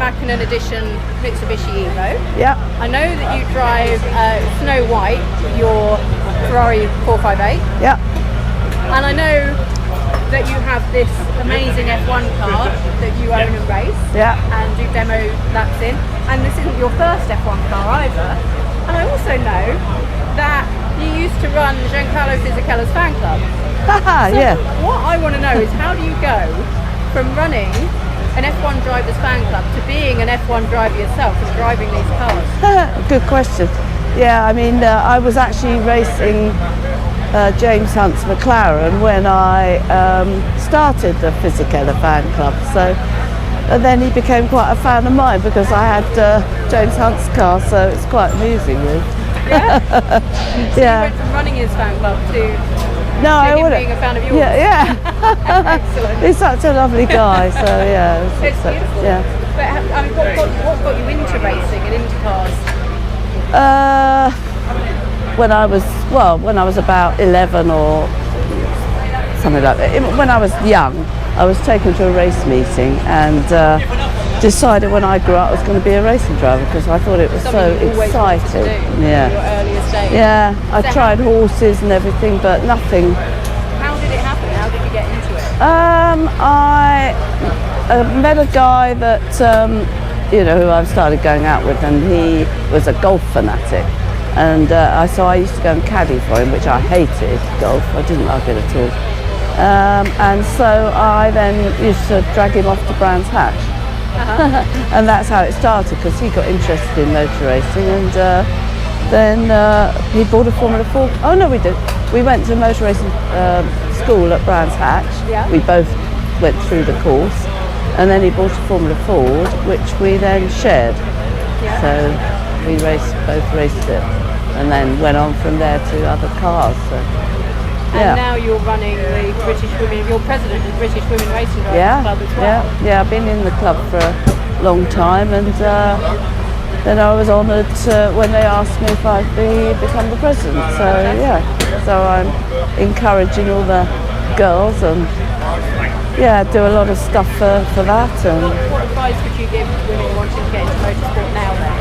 back in an edition Mitsubishi Evo. Yeah. I know that you drive Snow White, your Ferrari 458. Yeah. And I know that you have this amazing F1 car that you own and race. Yeah. And do demo laps in. And this isn't your first F1 car either. And I also know that you used to run Giancarlo Fisichella's fan club. Haha, So yeah. what I want to know is, how do you go from running an F1 driver's fan club to being an F1 driver yourself and driving these cars? Good question. Yeah, I mean, I was actually racing James Hunt's McLaren when I started the Fisichella fan club. So, and then he became quite a fan of mine because I had James Hunt's car, so it's quite amusing, really. Yeah? So Yeah. you went from running his fan club to No, I him wouldn't. being a fan of yours? Yeah. Excellent. He's such a lovely guy, so yeah. It's beautiful. Yeah. But I mean, what got you into racing and into cars? When I was about 11 or something like that. When I was young, I was taken to a race meeting and decided when I grew up I was going to be a racing driver because I thought it was Something so you always wanted to exciting. do Yeah. in your earliest days. Yeah, I So tried horses and everything, but nothing. How did it happen? How did you get into it? I met a guy that who I started going out with, and he was a golf fanatic. And so I used to go and caddy for him, which I hated, golf. I didn't like it at all. And so I then used to drag him off to Brands Hatch. And that's how it started, because he got interested in motor racing, and then he bought a Formula 4. Oh no, we did. We went to motor racing school at Brands Hatch. Yeah. We both went through the course, and then he bought a Formula Ford, which we then shared. Yeah. So we both raced it, and then went on from there to other cars. So. And now you're running the British Women, you're president of the British Women Racing Drivers Club as well. Yeah, I've been in the club for a long time, and then I was honoured when they asked me if I'd become the president. So yeah, so I'm encouraging all the girls and do a lot of stuff for that. And What advice would you give women wanting to get into motorsport now then?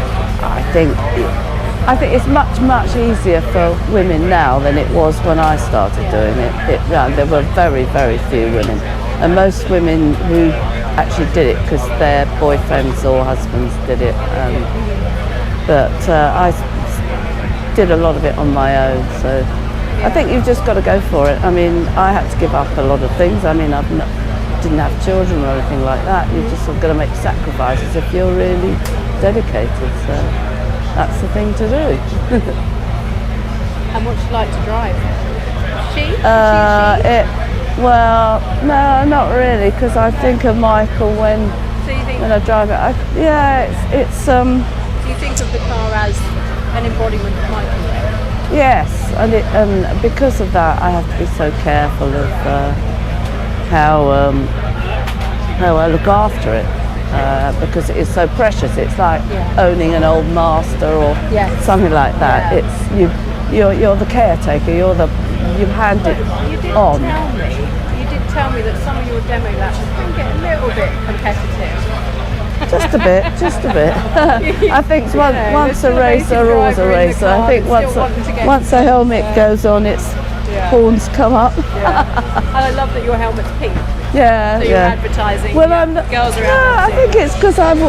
I think it's much easier for women now than it was when I started doing it. There were very few women, and most women who actually did it because their boyfriends or husbands did it. But I did a lot of it on my own, so I think you've just got to go for it. I mean, I had to give up a lot of things. I mean, didn't have children or anything like that. You've just got to make sacrifices if you're really dedicated. So. That's the thing to do. And what do you like to drive? She? Well, no, not really, because I think of Michael when I drive it. It's. Do you think of the car as an embodiment of Michael? Yes, and because of that, I have to be so careful of how I look after it. Because it is so precious. It's like owning an old master or something like that. Yeah. It's you're the caretaker. You hand it on. You did tell me that some of your demo laps can get a little bit competitive. Just a bit. I think once a racer, always a racer. I think once a helmet goes on, its horns come up. And I love that your helmet's pink. Yeah, so you're advertising. Well, girls are I think it's because I've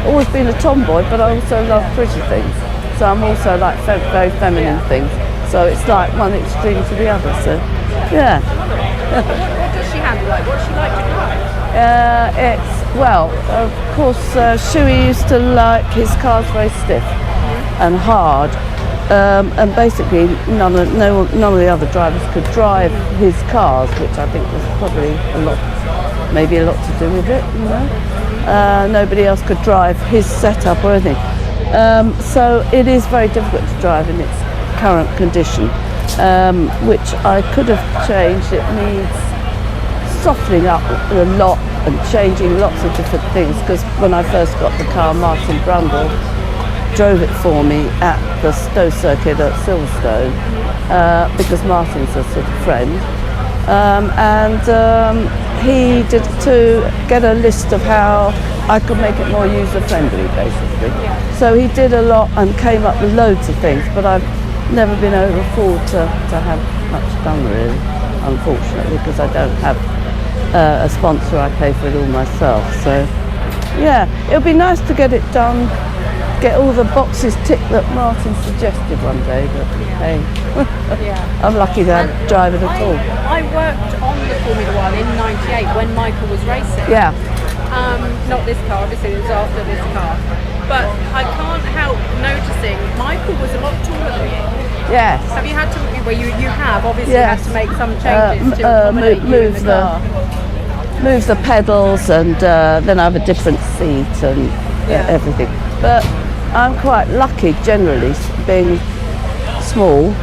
always been a tomboy, but I also love pretty things. So I'm also like very feminine things. So it's like one extreme to the other. So yeah. What does she handle like? What's she like to drive? Of course, Shuey used to like his cars very stiff and hard. And basically none of the other drivers could drive his cars, which I think was probably maybe a lot to do with it, you know. Nobody else could drive his setup or anything. So it is very difficult to drive in its current condition, which I could have changed. It needs softening up a lot and changing lots of different things, because when I first got the car, Martin Brundle drove it for me at the Stowe circuit at Silverstone, because Martin's a sort of friend, He did to get a list of how I could make it more user-friendly, basically. So he did a lot and came up with loads of things, but I've never been able to afford to have much done, really, unfortunately, because I don't have a sponsor. I pay for it all myself. So, yeah, it'll be nice to get it done, get all the boxes ticked that Martin suggested one day, but hey, I'm lucky to drive it at all. I worked on the Formula One in '98 when Michael was racing. Yeah. Not this car, obviously it was after this car. But I can't help noticing Michael was a lot taller than you. Yes. Have you had to, well you have obviously Yes. had to make some changes to accommodate you in the car. Move the pedals, and then I have a different seat and everything. But I'm quite lucky generally, being small.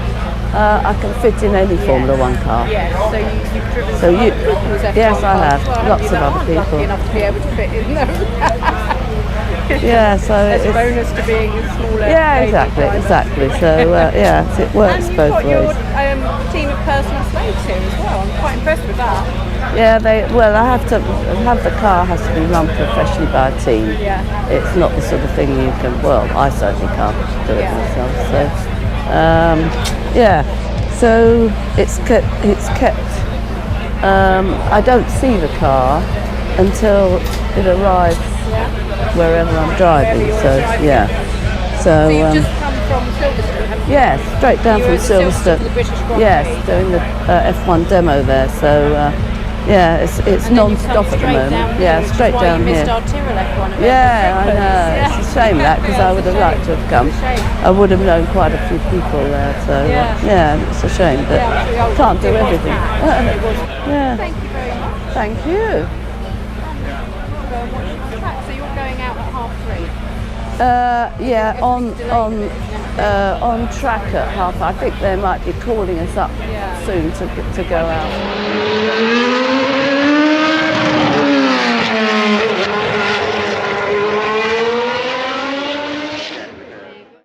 I can fit in any Formula One car. Yeah, so you've driven So some you- other people's F1 yes, I have. cars as well, Lots haven't you, of that other aren't people. lucky enough to be able to fit in them. Yeah, so There's a it's, bonus to being a smaller yeah, lady driver. exactly. So yeah, it works And you've both got ways. your team of personal slaves here as well. I'm quite impressed with that. Yeah, I have to have the car has to be run professionally by a team. Yeah. It's not the sort of thing you can. Well, I certainly can't do it myself. So, yeah. So it's kept. I don't see the car until it arrives wherever I'm driving. Wherever So you're driving. yeah. So you've just come from Silverstone, haven't you? Yes, straight down You from were at Silverstone Silverstone. for the British Grand Yes, Prix. doing the F1 demo there. So yeah, it's And then you've non-stop come at the straight moment. down here, Yeah, which is straight why down you missed here. our Tyrrell F1 event. Yeah, I know. Yeah. It's a shame that, because I would have liked to have come. It's a shame. I would have known quite a few people there. So yeah, it's a shame, but can't do everything. Yeah. Thank you very much. Thank you. So you're going out at 3:30. Yeah, on track at half. I think they might be calling us up soon to go out.